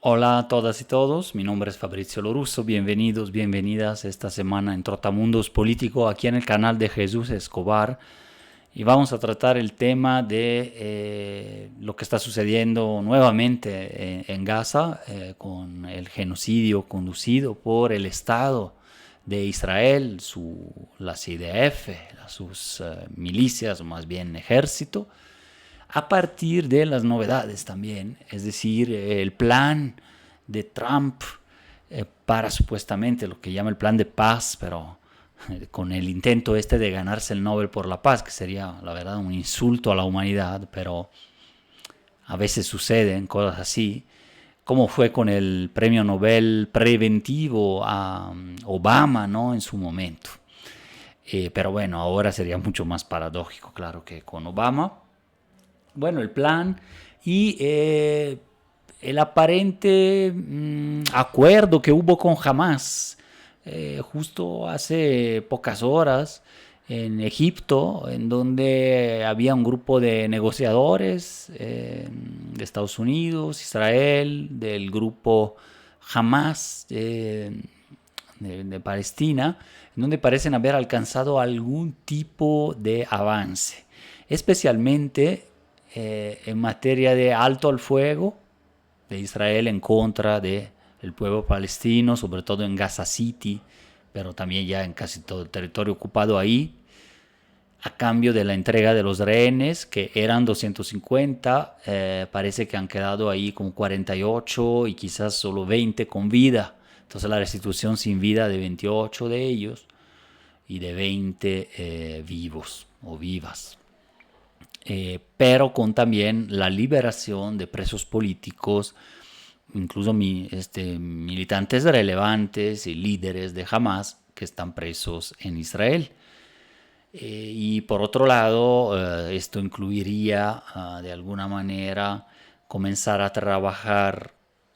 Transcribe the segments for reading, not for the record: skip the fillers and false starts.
Hola a todas y todos, mi nombre es Fabrizio Lorusso, bienvenidos, bienvenidas esta semana en Trotamundos Político aquí en el canal de Jesús Escobar y vamos a tratar el tema de lo que está sucediendo nuevamente en Gaza con el genocidio conducido por el Estado de Israel, las IDF, sus milicias, o más bien ejército, a partir de las novedades también, es decir, el plan de Trump para supuestamente lo que llama el plan de paz, pero con el intento este de ganarse el Nobel por la paz, que sería la verdad un insulto a la humanidad, pero a veces suceden cosas así, como fue con el premio Nobel preventivo a Obama, ¿no? En su momento. Pero bueno, ahora sería mucho más paradójico, claro, que con Obama. Bueno, el plan y el aparente acuerdo que hubo con Hamas justo hace pocas horas en Egipto, en donde había un grupo de negociadores de Estados Unidos, Israel, del grupo Hamas de Palestina, en donde parecen haber alcanzado algún tipo de avance, especialmente en materia de alto al fuego de Israel en contra del pueblo palestino, sobre todo en Gaza City, pero también ya en casi todo el territorio ocupado ahí, a cambio de la entrega de los rehenes, que eran 250, parece que han quedado ahí como 48 y quizás solo 20 con vida. Entonces la restitución sin vida de 28 de ellos y de 20 vivos o vivas. Pero con también la liberación de presos políticos, incluso militantes relevantes y líderes de Hamas que están presos en Israel. Y por otro lado, esto incluiría de alguna manera comenzar a trabajar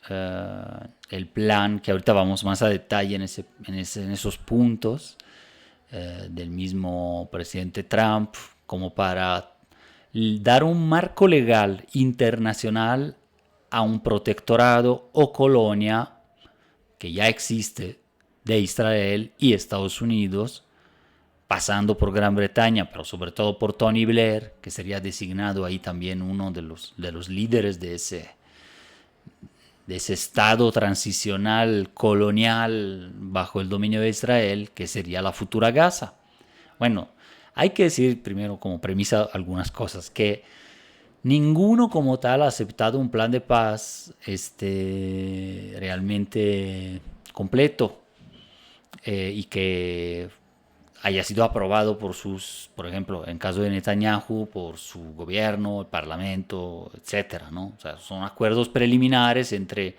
el plan, que ahorita vamos más a detalle en esos puntos del mismo presidente Trump, como para dar un marco legal internacional a un protectorado o colonia que ya existe de Israel y Estados Unidos, pasando por Gran Bretaña, pero sobre todo por Tony Blair, que sería designado ahí también uno de los líderes de ese estado transicional colonial bajo el dominio de Israel, que sería la futura Gaza. Bueno, hay que decir primero como premisa algunas cosas, que ninguno como tal ha aceptado un plan de paz realmente completo y que haya sido aprobado por ejemplo, en caso de Netanyahu, por su gobierno, el parlamento, etcétera, ¿no? O sea, son acuerdos preliminares entre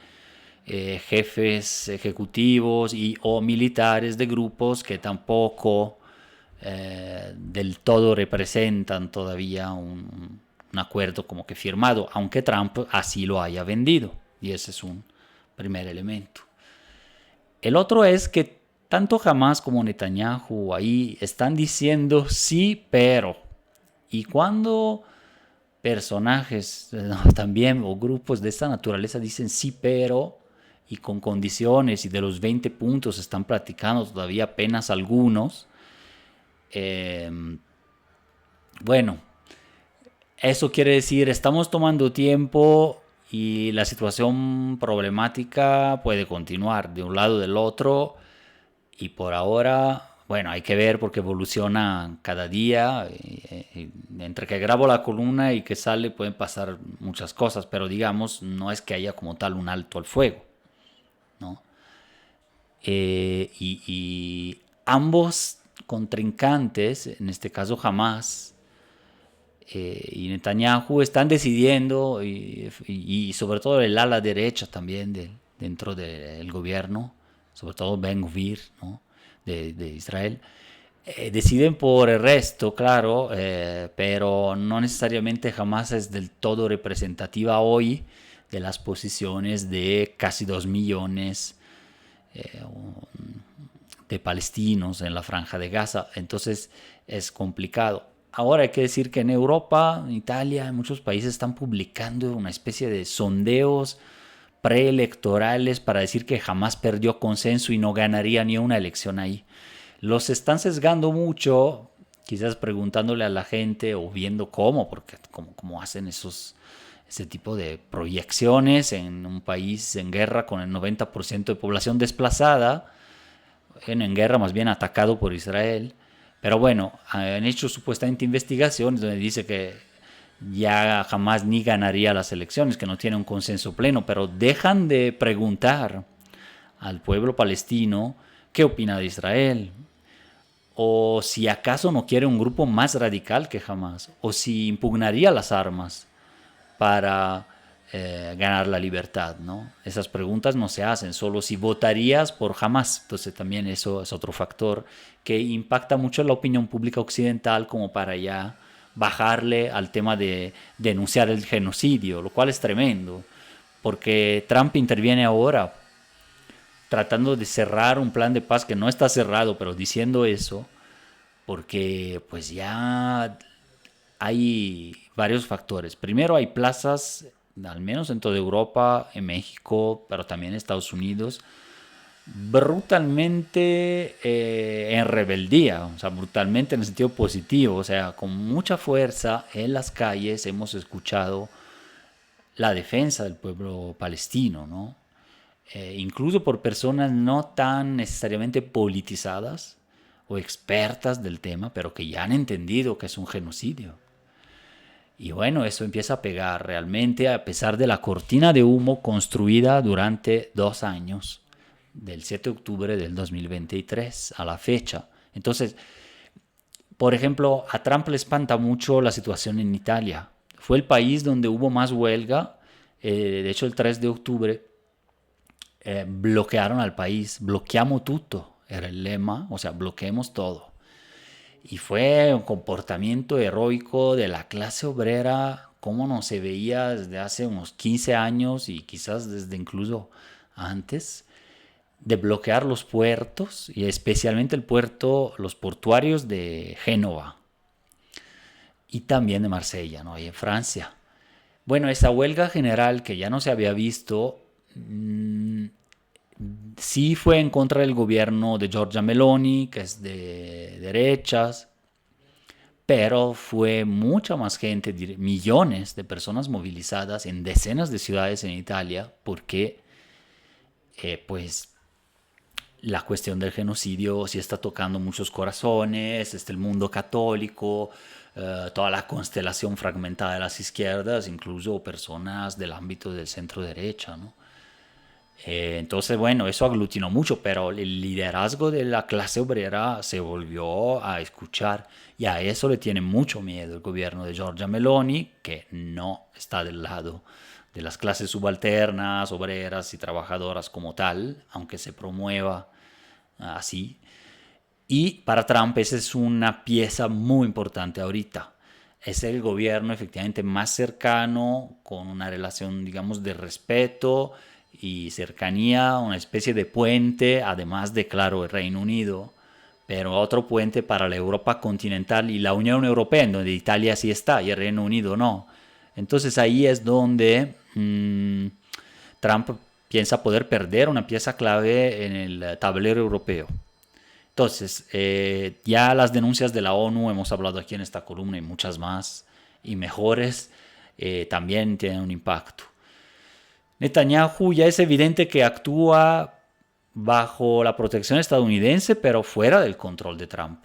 jefes ejecutivos y o militares de grupos que tampoco del todo representan todavía un acuerdo como que firmado, aunque Trump así lo haya vendido. Y ese es un primer elemento. El otro es que tanto Hamas como Netanyahu ahí están diciendo sí, pero. Y cuando personajes también o grupos de esta naturaleza dicen sí, pero, y con condiciones, y de los 20 puntos están platicando todavía apenas algunos, eh, bueno, eso quiere decir estamos tomando tiempo y la situación problemática puede continuar de un lado o del otro. Y por ahora, bueno, hay que ver porque evoluciona cada día. Entre que grabo la columna y que sale pueden pasar muchas cosas, pero digamos, no es que haya como tal un alto al fuego, ¿no? Y ambos contrincantes, en este caso Hamas y Netanyahu, están decidiendo, y sobre todo el ala derecha también dentro del gobierno, sobre todo Ben Gvir, ¿no? de Israel, deciden por el resto, claro, pero no necesariamente jamás es del todo representativa hoy de las posiciones de casi 2 millones eh, de palestinos en la franja de Gaza. Entonces es complicado. Ahora hay que decir que en Europa, en Italia, en muchos países están publicando una especie de sondeos preelectorales para decir que jamás perdió consenso y no ganaría ni una elección ahí. Los están sesgando mucho, quizás preguntándole a la gente o viendo cómo, porque cómo hacen ese tipo de proyecciones en un país en guerra con el 90% de población desplazada, en guerra más bien atacado por Israel. Pero bueno, han hecho supuestamente investigaciones donde dice que ya jamás ni ganaría las elecciones, que no tiene un consenso pleno, pero dejan de preguntar al pueblo palestino qué opina de Israel, o si acaso no quiere un grupo más radical que jamás, o si impugnaría las armas para ganar la libertad, ¿no? Esas preguntas no se hacen, solo si votarías por Hamas. Entonces también eso es otro factor que impacta mucho en la opinión pública occidental como para ya bajarle al tema de denunciar el genocidio, lo cual es tremendo, porque Trump interviene ahora tratando de cerrar un plan de paz que no está cerrado, pero diciendo eso, porque pues ya hay varios factores. Primero hay plazas, al menos en toda Europa, en México, pero también en Estados Unidos, brutalmente en rebeldía, o sea, brutalmente en el sentido positivo, o sea, con mucha fuerza en las calles hemos escuchado la defensa del pueblo palestino, ¿no? Incluso por personas no tan necesariamente politizadas o expertas del tema, pero que ya han entendido que es un genocidio. Y bueno, eso empieza a pegar realmente a pesar de la cortina de humo construida durante 2 años, del 7 de octubre del 2023 a la fecha. Entonces, por ejemplo, a Trump le espanta mucho la situación en Italia. Fue el país donde hubo más huelga. De hecho, el 3 de octubre bloquearon al país. Bloqueamos tutto, era el lema. O sea, bloqueemos todo. Y fue un comportamiento heroico de la clase obrera como no se veía desde hace unos 15 años y quizás desde incluso antes, de bloquear los puertos y especialmente el puerto, los portuarios de Génova y también de Marsella, ¿no? Ahí en Francia. Bueno, esa huelga general que ya no se había visto, sí fue en contra del gobierno de Giorgia Meloni, que es de derechas, pero fue mucha más gente, millones de personas movilizadas en decenas de ciudades en Italia, porque pues la cuestión del genocidio sí está tocando muchos corazones, el mundo católico, toda la constelación fragmentada de las izquierdas, incluso personas del ámbito del centro derecha, ¿no? Entonces, bueno, eso aglutinó mucho, pero el liderazgo de la clase obrera se volvió a escuchar y a eso le tiene mucho miedo el gobierno de Giorgia Meloni, que no está del lado de las clases subalternas, obreras y trabajadoras como tal, aunque se promueva así. Y para Trump esa es una pieza muy importante ahorita. Es el gobierno efectivamente más cercano, con una relación, digamos, de respeto y cercanía, una especie de puente, además de, claro, el Reino Unido, pero otro puente para la Europa continental y la Unión Europea, en donde Italia sí está y el Reino Unido no. Entonces ahí es donde Trump piensa poder perder una pieza clave en el tablero europeo. Entonces, ya las denuncias de la ONU, hemos hablado aquí en esta columna y muchas más, y mejores, también tienen un impacto. Netanyahu ya es evidente que actúa bajo la protección estadounidense, pero fuera del control de Trump.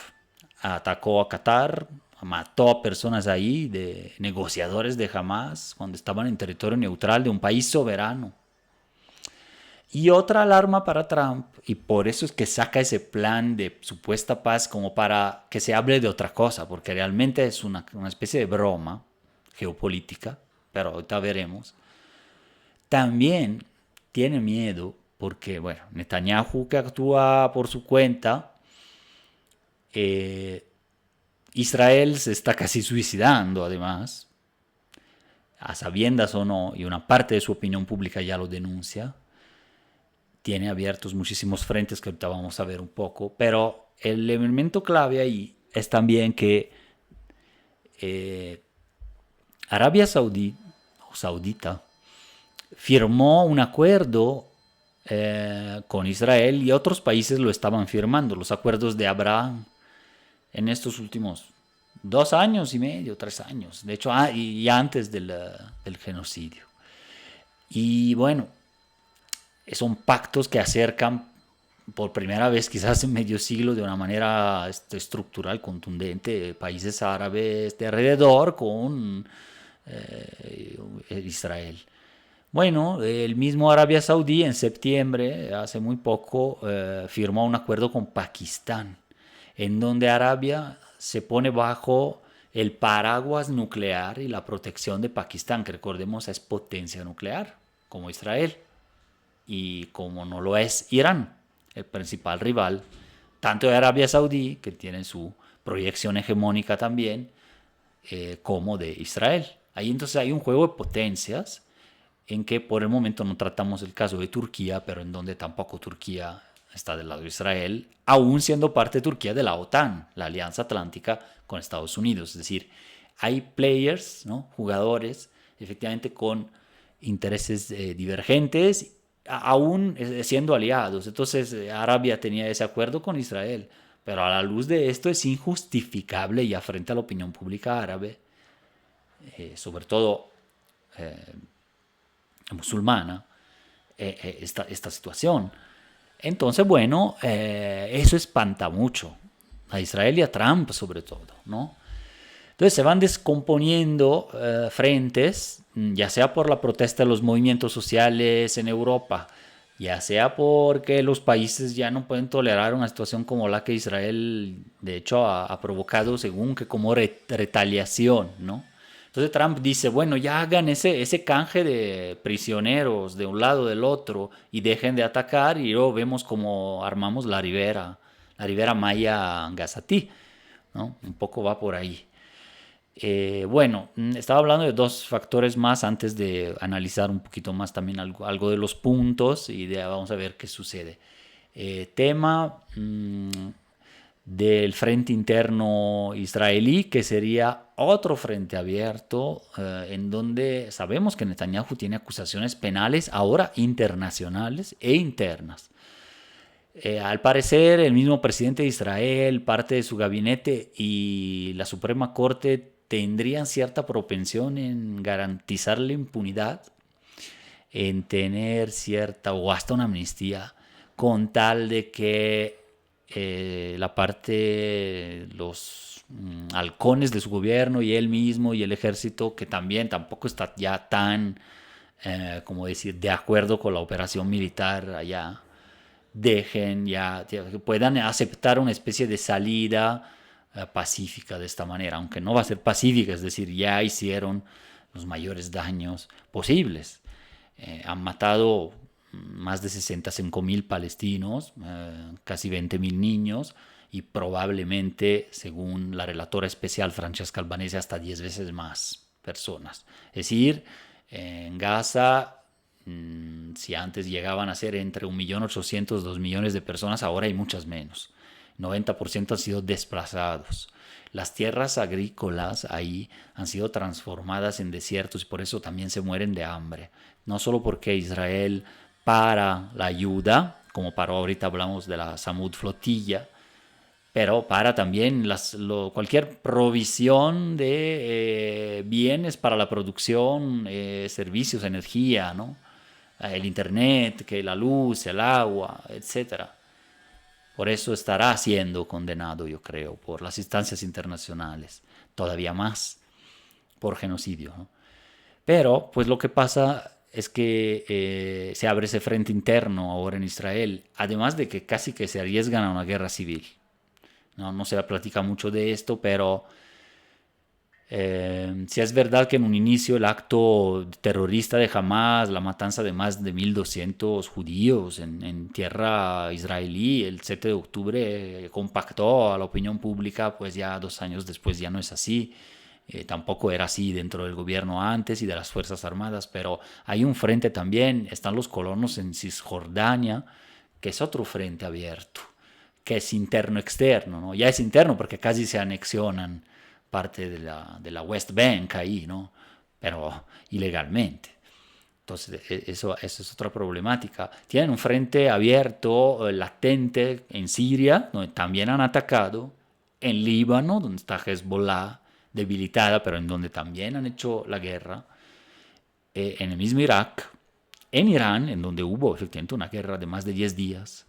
Atacó a Qatar, mató a personas ahí, de negociadores de Hamas, cuando estaban en territorio neutral de un país soberano. Y otra alarma para Trump, y por eso es que saca ese plan de supuesta paz como para que se hable de otra cosa, porque realmente es una especie de broma geopolítica, pero ahorita veremos. También tiene miedo porque, bueno, Netanyahu que actúa por su cuenta, eh, Israel se está casi suicidando además, a sabiendas o no, y una parte de su opinión pública ya lo denuncia. Tiene abiertos muchísimos frentes que ahorita vamos a ver un poco, pero el elemento clave ahí es también que Arabia Saudí, o Saudita firmó un acuerdo con Israel y otros países lo estaban firmando, los acuerdos de Abraham en estos últimos 2 años y medio, 3 años, de hecho, y antes del genocidio. Y bueno, son pactos que acercan por primera vez, quizás en medio siglo, de una manera estructural, contundente, países árabes de alrededor con Israel. Bueno, el mismo Arabia Saudí en septiembre, hace muy poco, firmó un acuerdo con Pakistán, en donde Arabia se pone bajo el paraguas nuclear y la protección de Pakistán, que recordemos es potencia nuclear, como Israel, y como no lo es Irán, el principal rival, tanto de Arabia Saudí, que tiene su proyección hegemónica también, como de Israel. Ahí entonces hay un juego de potencias en que por el momento no tratamos el caso de Turquía, pero en donde tampoco Turquía está del lado de Israel, aún siendo parte de Turquía de la OTAN, la Alianza Atlántica con Estados Unidos. Es decir, hay players, ¿no? Jugadores, efectivamente con intereses divergentes, aún siendo aliados. Entonces Arabia tenía ese acuerdo con Israel, pero a la luz de esto es injustificable ya frente a la opinión pública árabe, sobre todo musulmana, esta situación. Entonces, bueno, eso espanta mucho a Israel y a Trump sobre todo, ¿no? Entonces se van descomponiendo frentes, ya sea por la protesta de los movimientos sociales en Europa, ya sea porque los países ya no pueden tolerar una situación como la que Israel, de hecho, ha provocado, según que como retaliación, ¿no? Entonces Trump dice, bueno, ya hagan ese canje de prisioneros de un lado del otro y dejen de atacar y luego vemos cómo armamos la ribera Maya Gazatí, ¿no? Un poco va por ahí. Bueno, estaba hablando de dos factores más antes de analizar un poquito más también algo de los puntos y vamos a ver qué sucede. Tema del frente interno israelí, que sería otro frente abierto, en donde sabemos que Netanyahu tiene acusaciones penales ahora internacionales e internas. Al parecer, el mismo presidente de Israel, parte de su gabinete y la Suprema Corte tendrían cierta propensión en garantizar la impunidad, en tener cierta o hasta una amnistía, con tal de que la parte, los halcones de su gobierno y él mismo y el ejército, que también tampoco está ya tan, como decir, de acuerdo con la operación militar allá, dejen ya, que puedan aceptar una especie de salida pacífica de esta manera, aunque no va a ser pacífica, es decir, ya hicieron los mayores daños posibles. Han matado más de 65.000 palestinos, casi 20.000 niños y probablemente, según la relatora especial Francesca Albanese, hasta 10 veces más personas. Es decir, en Gaza, si antes llegaban a ser entre 1.800.000 y 2 millones de personas, ahora hay muchas menos. 90% han sido desplazados. Las tierras agrícolas ahí han sido transformadas en desiertos y por eso también se mueren de hambre. No solo porque Israel para la ayuda, como para ahorita hablamos de la Samud flotilla, pero para también cualquier provisión de bienes para la producción, servicios, energía, ¿no? El internet, que la luz, el agua, etcétera. Por eso estará siendo condenado, yo creo, por las instancias internacionales, todavía más por genocidio, ¿no? Pero, pues lo que pasa es que se abre ese frente interno ahora en Israel, además de que casi que se arriesgan a una guerra civil. No se platica mucho de esto, pero si es verdad que en un inicio el acto terrorista de Hamas, la matanza de más de 1.200 judíos en tierra israelí, el 7 de octubre compactó a la opinión pública, pues ya 2 años después ya no es así. Tampoco era así dentro del gobierno antes y de las Fuerzas Armadas, pero hay un frente también, están los colonos en Cisjordania, que es otro frente abierto, que es interno-externo, ¿no? Ya es interno porque casi se anexionan parte de la West Bank ahí, ¿no? Pero ilegalmente. Entonces, eso es otra problemática. Tienen un frente abierto, latente en Siria, donde también han atacado, en Líbano, donde está Hezbollah debilitada, pero en donde también han hecho la guerra, en el mismo Irak, en Irán, en donde hubo efectivamente una guerra de más de 10 días,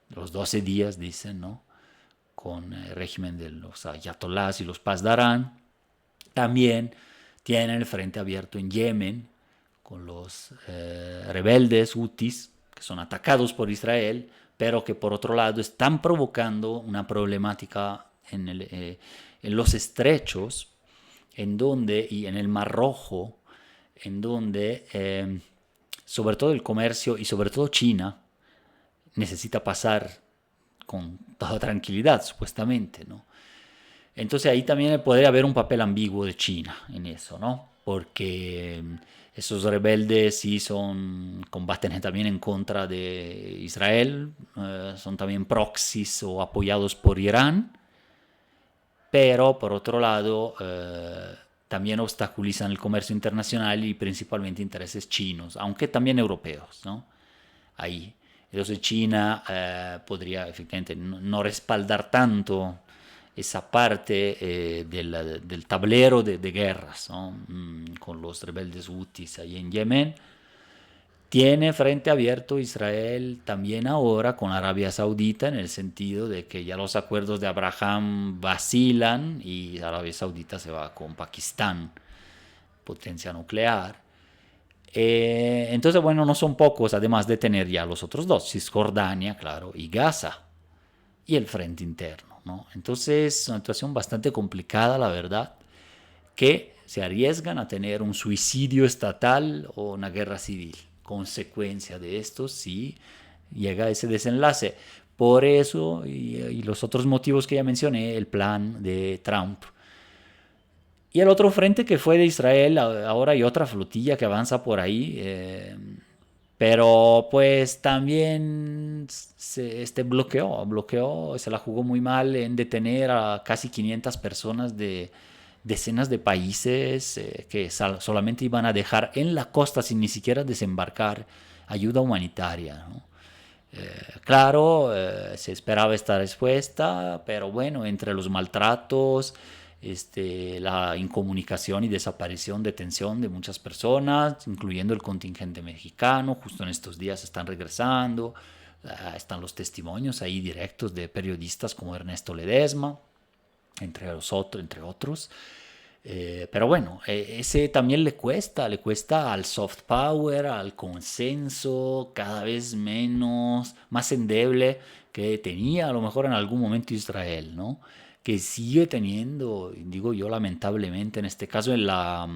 los 12 días dicen, ¿no? Con el régimen de los ayatolás y los pasdarán. También tienen el frente abierto en Yemen, con los rebeldes hutis, que son atacados por Israel, pero que por otro lado están provocando una problemática en los estrechos, en donde, y en el Mar Rojo, en donde sobre todo el comercio y sobre todo China necesita pasar con toda tranquilidad, supuestamente, ¿no? Entonces ahí también podría haber un papel ambiguo de China en eso, ¿no? Porque esos rebeldes sí combaten también en contra de Israel, son también proxies o apoyados por Irán, pero por otro lado también obstaculizan el comercio internacional y principalmente intereses chinos, aunque también europeos, ¿no? Ahí. Entonces China podría efectivamente no respaldar tanto esa parte del tablero de guerras, ¿no? Con los rebeldes hutis ahí en Yemen. Tiene frente abierto Israel también ahora con Arabia Saudita en el sentido de que ya los acuerdos de Abraham vacilan y Arabia Saudita se va con Pakistán, potencia nuclear. Entonces, bueno, no son pocos, además de tener ya los otros dos, Cisjordania, claro, y Gaza, y el frente interno, ¿no? Entonces, es una situación bastante complicada, la verdad, que se arriesgan a tener un suicidio estatal o una guerra civil. Consecuencia de esto, si llega a ese desenlace. Por eso, y los otros motivos que ya mencioné, el plan de Trump. Y el otro frente que fue de Israel, ahora hay otra flotilla que avanza por ahí, pero pues también este bloqueó, se la jugó muy mal en detener a casi 500 personas de decenas de países que solamente iban a dejar en la costa sin ni siquiera desembarcar ayuda humanitaria, ¿no? Claro, se esperaba esta respuesta, pero bueno, entre los maltratos, la incomunicación y desaparición, detención de muchas personas, incluyendo el contingente mexicano, justo en estos días están regresando, están los testimonios ahí directos de periodistas como Ernesto Ledesma, entre otros. Pero bueno, ese también le cuesta al soft power, al consenso, cada vez menos, más endeble que tenía a lo mejor en algún momento Israel, ¿no? Que sigue teniendo, digo yo lamentablemente en este caso las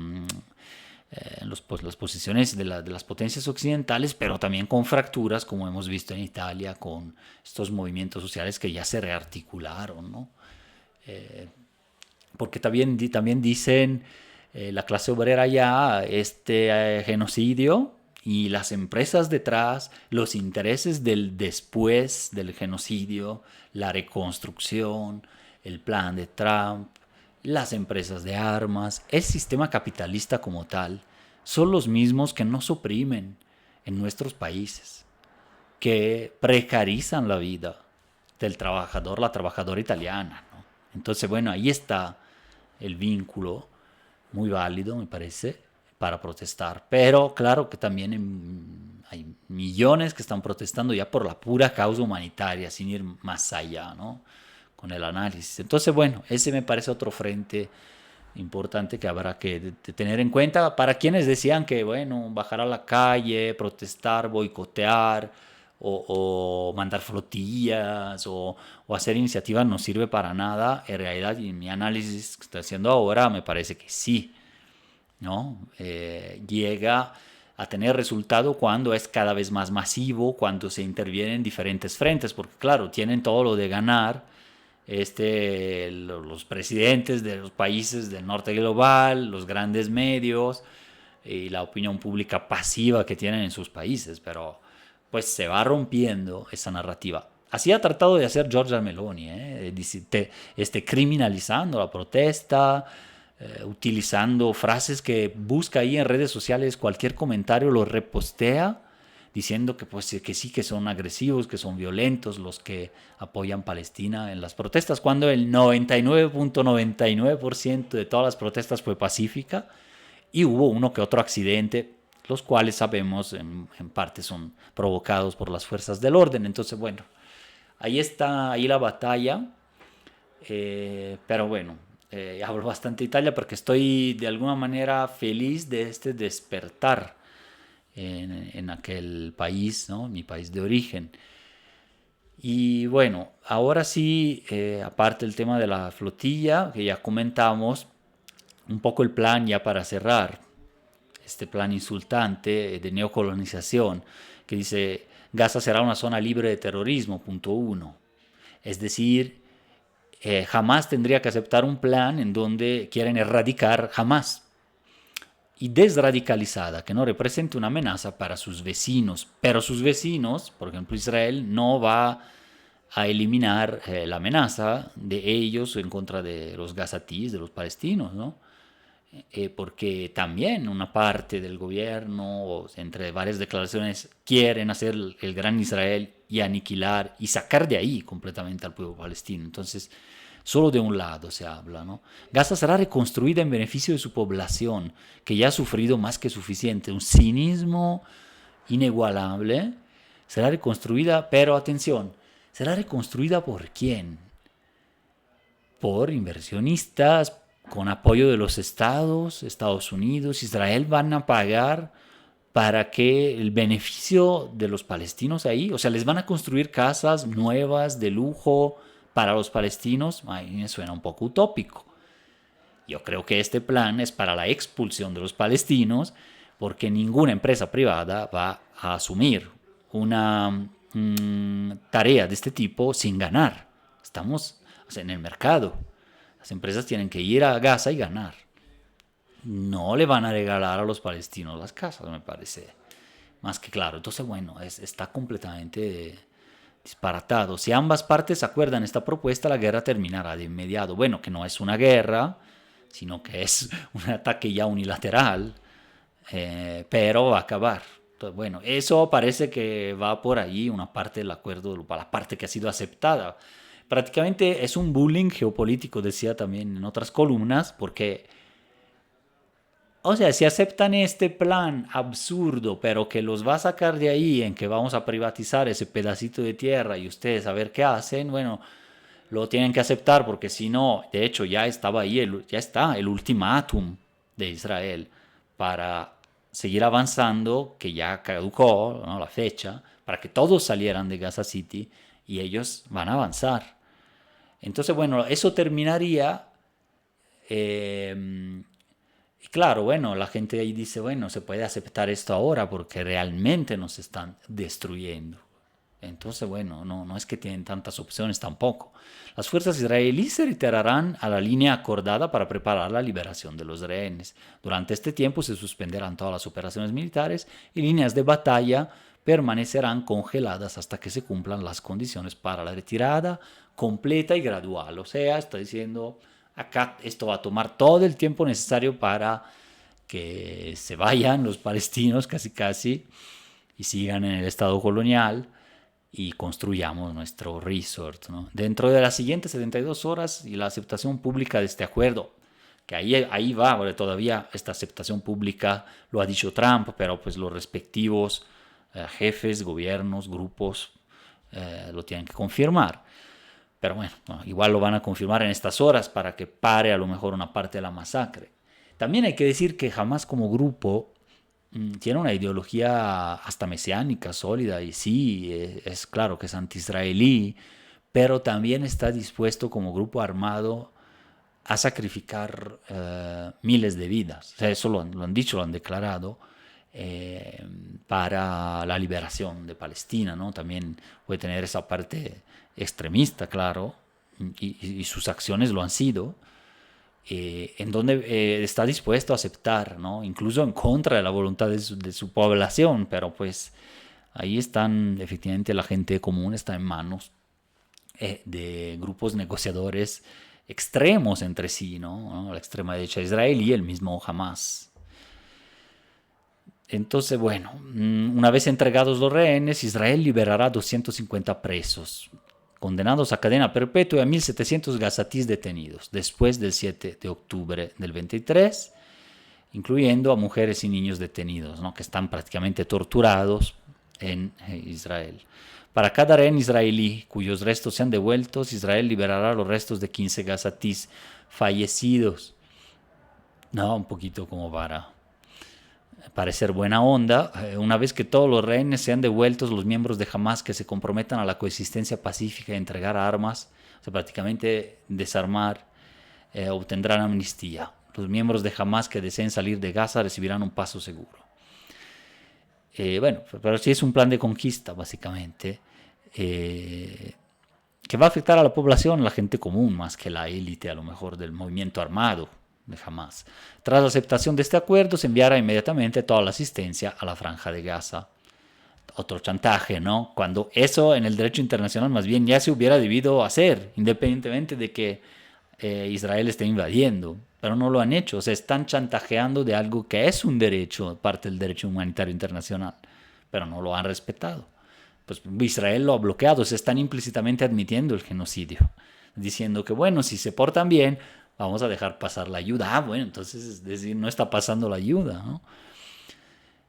posiciones de las potencias occidentales, pero también con fracturas, como hemos visto en Italia, con estos movimientos sociales que ya se rearticularon, ¿no? Porque también dicen la clase obrera ya, genocidio y las empresas detrás, los intereses del después del genocidio, la reconstrucción, el plan de Trump, las empresas de armas, el sistema capitalista como tal, son los mismos que nos oprimen en nuestros países, que precarizan la vida del trabajador, la trabajadora italiana, ¿no? Entonces, bueno, ahí está el vínculo muy válido, me parece, para protestar. Pero claro que también hay millones que están protestando ya por la pura causa humanitaria, sin ir más allá, ¿no? Con el análisis. Entonces, bueno, ese me parece otro frente importante que habrá que tener en cuenta para quienes decían que, bueno, bajar a la calle, protestar, boicotear o mandar flotillas o hacer iniciativas no sirve para nada. En realidad, y en mi análisis que estoy haciendo ahora, me parece que sí, ¿no? Llega a tener resultado cuando es cada vez más masivo, cuando se intervienen diferentes frentes, porque claro, tienen todo lo de ganar los presidentes de los países del norte global, los grandes medios y la opinión pública pasiva que tienen en sus países, pero pues se va rompiendo esa narrativa. Así ha tratado de hacer Giorgia Meloni, criminalizando la protesta, utilizando frases que busca ahí en redes sociales, cualquier comentario lo repostea, diciendo que, pues, que sí, que son agresivos, que son violentos los que apoyan Palestina en las protestas, cuando el 99.99% de todas las protestas fue pacífica y hubo uno que otro accidente, los cuales sabemos en parte son provocados por las fuerzas del orden. Entonces, bueno, ahí está, ahí la batalla. Pero bueno, hablo bastante de Italia porque estoy de alguna manera feliz de este despertar en aquel país, ¿no? Mi país de origen. Y bueno, ahora sí, aparte del tema de la flotilla que ya comentamos, un poco el plan ya para cerrar, este plan insultante de neocolonización que dice Gaza será una zona libre de terrorismo, punto uno. Es decir, jamás tendría que aceptar un plan en donde quieren erradicar jamás y desradicalizada, que no represente una amenaza para sus vecinos. Pero sus vecinos, por ejemplo Israel, no va a eliminar la amenaza de ellos en contra de los gazatíes, de los palestinos, ¿no? Porque también una parte del gobierno, entre varias declaraciones, quieren hacer el gran Israel y aniquilar y sacar de ahí completamente al pueblo palestino. Entonces, solo de un lado se habla, ¿no? Gaza será reconstruida en beneficio de su población, que ya ha sufrido más que suficiente. Un cinismo inigualable. Será reconstruida, pero atención, ¿será reconstruida por quién? Por inversionistas, con apoyo de los estados, Estados Unidos, Israel, van a pagar para que el beneficio de los palestinos ahí, o sea, les van a construir casas nuevas de lujo para los palestinos. A mí me suena un poco utópico. Yo creo que este plan es para la expulsión de los palestinos, porque ninguna empresa privada va a asumir una tarea de este tipo sin ganar. Estamos, o sea, en el mercado. Las empresas tienen que ir a Gaza y ganar. No le van a regalar a los palestinos las casas, me parece más que claro. Entonces, bueno, está completamente disparatado. Si ambas partes acuerdan esta propuesta, la guerra terminará de inmediato. Bueno, que no es una guerra, sino que es un ataque ya unilateral, pero va a acabar. Entonces, bueno, eso parece que va por ahí una parte del acuerdo, la parte que ha sido aceptada. Prácticamente es un bullying geopolítico, decía también en otras columnas, porque, o sea, si aceptan este plan absurdo, pero que los va a sacar de ahí, en que vamos a privatizar ese pedacito de tierra y ustedes a ver qué hacen, bueno, lo tienen que aceptar porque si no, de hecho ya estaba ahí, ya está el ultimátum de Israel para seguir avanzando, que ya caducó, ¿no?, la fecha, para que todos salieran de Gaza City y ellos van a avanzar. Entonces, bueno, eso terminaría. Y claro, bueno, la gente ahí dice, bueno, se puede aceptar esto ahora porque realmente nos están destruyendo. Entonces, bueno, no es que tienen tantas opciones tampoco. Las fuerzas israelíes se retirarán a la línea acordada para preparar la liberación de los rehenes. Durante este tiempo se suspenderán todas las operaciones militares y líneas de batalla permanecerán congeladas hasta que se cumplan las condiciones para la retirada completa y gradual. O sea, está diciendo, acá esto va a tomar todo el tiempo necesario para que se vayan los palestinos casi casi y sigan en el estado colonial y construyamos nuestro resort, ¿no? Dentro de las siguientes 72 horas y la aceptación pública de este acuerdo, que ahí va, porque todavía esta aceptación pública lo ha dicho Trump, pero pues los respectivos jefes, gobiernos, grupos lo tienen que confirmar. Pero bueno, no, igual lo van a confirmar en estas horas para que pare a lo mejor una parte de la masacre. También hay que decir que Hamas como grupo tiene una ideología hasta mesiánica, sólida, y sí, es claro que es anti-israelí, pero también está dispuesto como grupo armado a sacrificar miles de vidas. O sea, eso lo han dicho, lo han declarado, para la liberación de Palestina, ¿no? También puede tener esa parte extremista, claro, y sus acciones lo han sido, en donde está dispuesto a aceptar, ¿no?, incluso en contra de la voluntad de su población, pero pues ahí están, efectivamente la gente común está en manos de grupos negociadores extremos entre sí, ¿no? La extrema derecha israelí y el mismo Hamas. Entonces, bueno, una vez entregados los rehenes, Israel liberará 250 presos, condenados a cadena perpetua y a 1.700 gazatíes detenidos, después del 7 de octubre del 23, incluyendo a mujeres y niños detenidos, ¿no? Que están prácticamente torturados en Israel. Para cada rehén israelí cuyos restos sean devueltos, Israel liberará los restos de 15 gazatíes fallecidos. No, un poquito como para parecer buena onda. Una vez que todos los rehenes sean devueltos, los miembros de Hamas que se comprometan a la coexistencia pacífica y entregar armas, o sea, prácticamente desarmar, obtendrán amnistía. Los miembros de Hamas que deseen salir de Gaza recibirán un paso seguro. Bueno, pero sí es un plan de conquista, básicamente, que va a afectar a la población, la gente común, más que la élite, a lo mejor, del movimiento armado de Hamas. Tras la aceptación de este acuerdo, se enviará inmediatamente toda la asistencia a la Franja de Gaza. Otro chantaje, ¿no? Cuando eso en el derecho internacional más bien ya se hubiera debido hacer, independientemente de que Israel esté invadiendo, pero no lo han hecho. O sea, están chantajeando de algo que es un derecho, parte del derecho humanitario internacional, pero no lo han respetado. Pues Israel lo ha bloqueado, se están implícitamente admitiendo el genocidio, diciendo que bueno, si se portan bien, vamos a dejar pasar la ayuda. Ah, bueno, entonces es decir, no está pasando la ayuda, ¿no?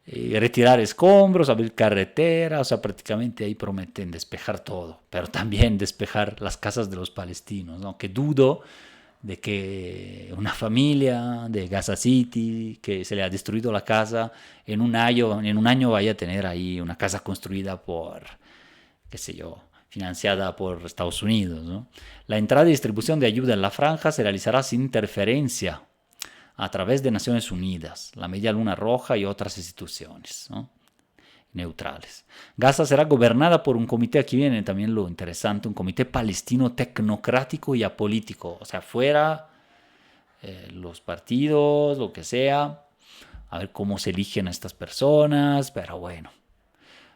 Retirar escombros, abrir carretera, o sea, prácticamente ahí prometen despejar todo, pero también despejar las casas de los palestinos, ¿no? Que dudo de que una familia de Gaza City, que se le ha destruido la casa, en un año vaya a tener ahí una casa construida por, qué sé yo, financiada por Estados Unidos, ¿no? La entrada y distribución de ayuda en la franja se realizará sin interferencia a través de Naciones Unidas, la Media Luna Roja y otras instituciones, ¿no? Neutrales. Gaza será gobernada por un comité, aquí viene también lo interesante, un comité palestino tecnocrático y apolítico, o sea, fuera los partidos, lo que sea, a ver cómo se eligen a estas personas, pero bueno.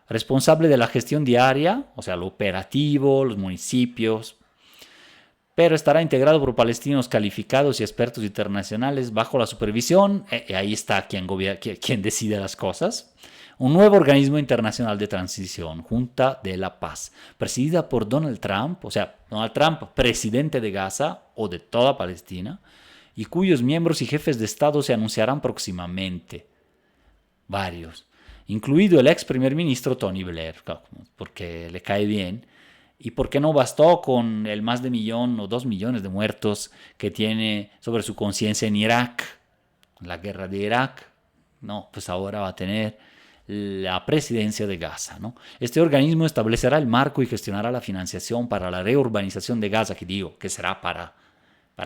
Responsable de la gestión diaria, o sea, lo operativo, los municipios, pero estará integrado por palestinos calificados y expertos internacionales bajo la supervisión, ahí está quien decide las cosas, un nuevo organismo internacional de transición, Junta de la Paz, presidida por Donald Trump, o sea, Donald Trump, presidente de Gaza o de toda Palestina, y cuyos miembros y jefes de Estado se anunciarán próximamente, varios, incluido el ex primer ministro Tony Blair, porque le cae bien, y porque no bastó con el más de 1 o 2 millones de muertos que tiene sobre su conciencia en Irak, la guerra de Irak, no, pues ahora va a tener la presidencia de Gaza, ¿no? Este organismo establecerá el marco y gestionará la financiación para la reurbanización de Gaza, que digo, que será para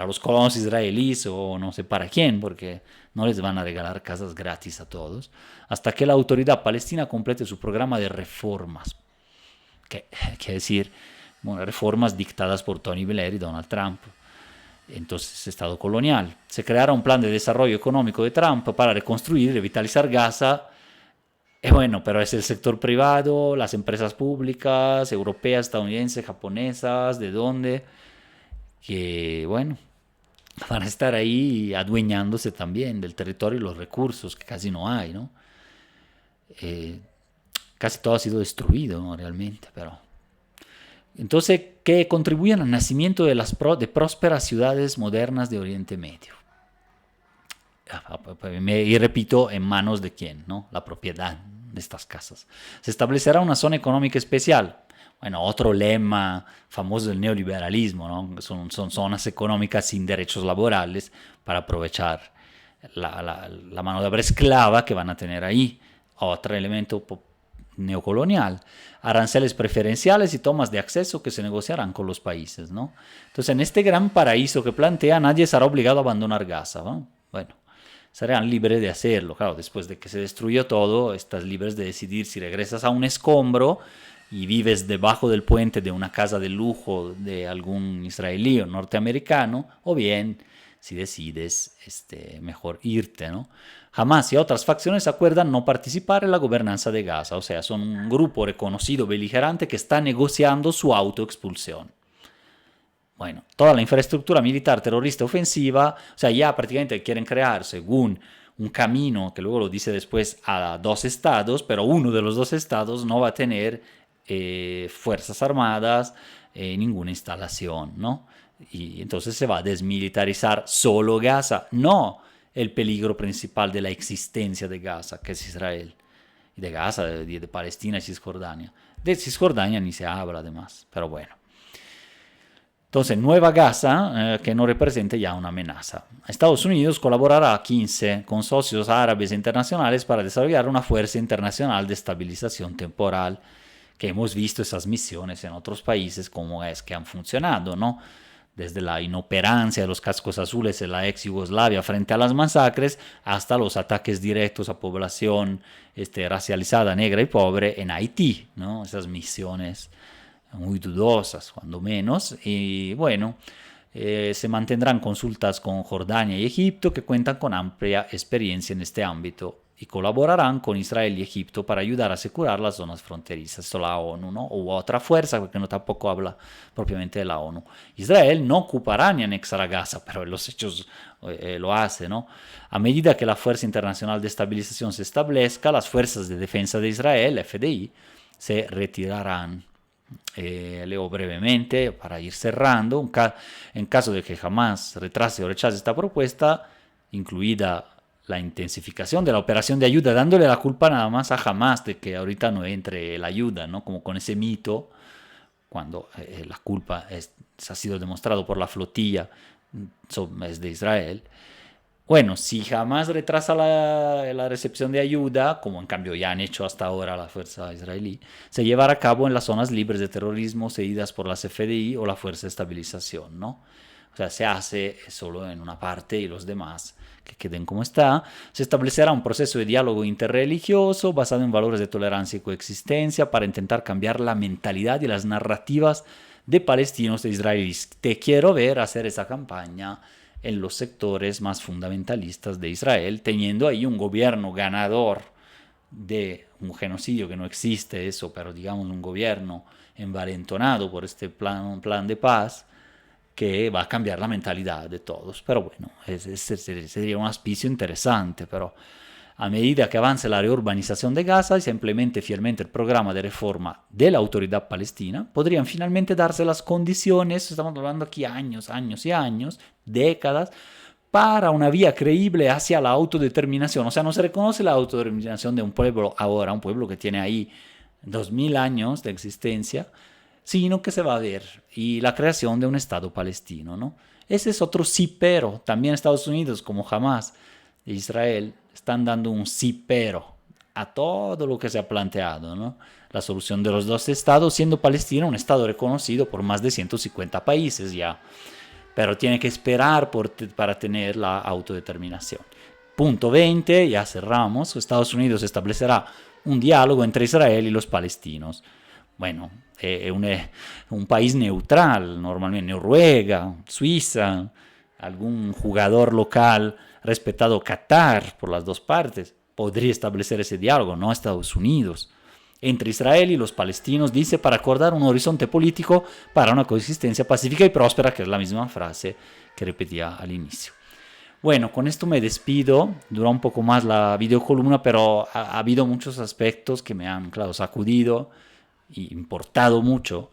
los colonos israelíes o no sé para quién, porque no les van a regalar casas gratis a todos, hasta que la autoridad palestina complete su programa de reformas. Que decir, bueno, reformas dictadas por Tony Blair y Donald Trump. Entonces, Estado colonial. Se creará un plan de desarrollo económico de Trump para reconstruir y revitalizar Gaza. Bueno, pero es el sector privado, las empresas públicas, europeas, estadounidenses, japonesas, ¿de dónde? Que, bueno, van a estar ahí adueñándose también del territorio y los recursos, que casi no hay, ¿no? Casi todo ha sido destruido, ¿no? Realmente, pero... Entonces, que contribuyen al nacimiento de prósperas ciudades modernas de Oriente Medio. Y repito, ¿en manos de quién? ¿No? La propiedad de estas casas. Se establecerá una zona económica especial. Bueno, otro lema famoso del neoliberalismo, ¿no? Son zonas económicas sin derechos laborales para aprovechar la mano de obra esclava que van a tener ahí. Otro elemento neocolonial, aranceles preferenciales y tomas de acceso que se negociarán con los países, ¿no? Entonces, en este gran paraíso que plantea, nadie será obligado a abandonar Gaza, ¿no? Bueno, serán libres de hacerlo, claro, después de que se destruyó todo, estás libres de decidir si regresas a un escombro y vives debajo del puente de una casa de lujo de algún israelí o norteamericano, o bien si decides mejor irte, ¿no? Hamas y otras facciones acuerdan no participar en la gobernanza de Gaza, o sea, son un grupo reconocido beligerante que está negociando su autoexpulsión. Bueno, toda la infraestructura militar terrorista ofensiva, o sea, ya prácticamente quieren crear, según un camino que luego lo dice después a dos estados, pero uno de los dos estados no va a tener fuerzas armadas, ninguna instalación, ¿no? Y entonces se va a desmilitarizar solo Gaza, no el peligro principal de la existencia de Gaza, que es Israel, y de Gaza, de Palestina y Cisjordania. De Cisjordania ni se habla además, pero bueno. Entonces, Nueva Gaza, que no representa ya una amenaza. Estados Unidos colaborará a 15 con socios árabes e internacionales para desarrollar una fuerza internacional de estabilización temporal, que hemos visto esas misiones en otros países, como es que han funcionado, ¿no? Desde la inoperancia de los cascos azules en la ex Yugoslavia frente a las masacres, hasta los ataques directos a población racializada, negra y pobre en Haití, ¿no? Esas misiones muy dudosas, cuando menos, y bueno, se mantendrán consultas con Jordania y Egipto, que cuentan con amplia experiencia en este ámbito, y colaborarán con Israel y Egipto para ayudar a asegurar las zonas fronterizas. Esto la ONU, ¿no? O otra fuerza, porque no tampoco habla propiamente de la ONU. Israel no ocupará ni anexará Gaza, pero en los hechos lo hace, ¿no? A medida que la Fuerza Internacional de Estabilización se establezca, las fuerzas de defensa de Israel, FDI, se retirarán. Leo brevemente para ir cerrando. En caso de que Hamas retrase o rechace esta propuesta, incluida la intensificación de la operación de ayuda, dándole la culpa nada más a Hamas de que ahorita no entre la ayuda, ¿no? Como con ese mito, cuando la culpa ha sido demostrado por la flotilla, es de Israel. Bueno, si jamás retrasa la recepción de ayuda, como en cambio ya han hecho hasta ahora la fuerza israelí, se llevará a cabo en las zonas libres de terrorismo cedidas por las FDI o la Fuerza de Estabilización, ¿no? O sea, se hace solo en una parte y los demás que queden como está. Se establecerá un proceso de diálogo interreligioso basado en valores de tolerancia y coexistencia para intentar cambiar la mentalidad y las narrativas de palestinos e israelíes. Te quiero ver hacer esa campaña en los sectores más fundamentalistas de Israel, teniendo ahí un gobierno ganador de un genocidio que no existe eso, pero digamos un gobierno envalentonado por este un plan de paz que va a cambiar la mentalidad de todos. Pero bueno, sería un auspicio interesante, pero a medida que avance la reurbanización de Gaza y se implemente fielmente el programa de reforma de la autoridad palestina, podrían finalmente darse las condiciones, estamos hablando aquí años, años y años, décadas, para una vía creíble hacia la autodeterminación. O sea, no se reconoce la autodeterminación de un pueblo ahora, un pueblo que tiene ahí 2000 años de existencia, sino que se va a ver y la creación de un Estado palestino, ¿no? Ese es otro sí, pero también Estados Unidos, como Hamas e Israel, están dando un sí, pero a todo lo que se ha planteado, ¿no? La solución de los dos estados, siendo Palestina un estado reconocido por más de 150 países ya, pero tiene que esperar para tener la autodeterminación. Punto 20, ya cerramos. Estados Unidos establecerá un diálogo entre Israel y los palestinos. Bueno, è un país neutral, normalmente Noruega, Suiza, algún jugador local respetado, Qatar, por las dos partes, podría establecer ese diálogo, no Estados Unidos, entre Israel y los palestinos, dice, para acordar un horizonte político para una coexistencia pacífica y próspera, que es la misma frase que repetía al inicio. Bueno, con esto me despido. Duró un poco más la videocolumna, pero ha habido muchos aspectos que me han, claro, sacudido y importado mucho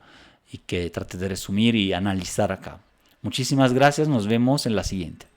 y que traté de resumir y analizar acá. Muchísimas gracias, nos vemos en la siguiente.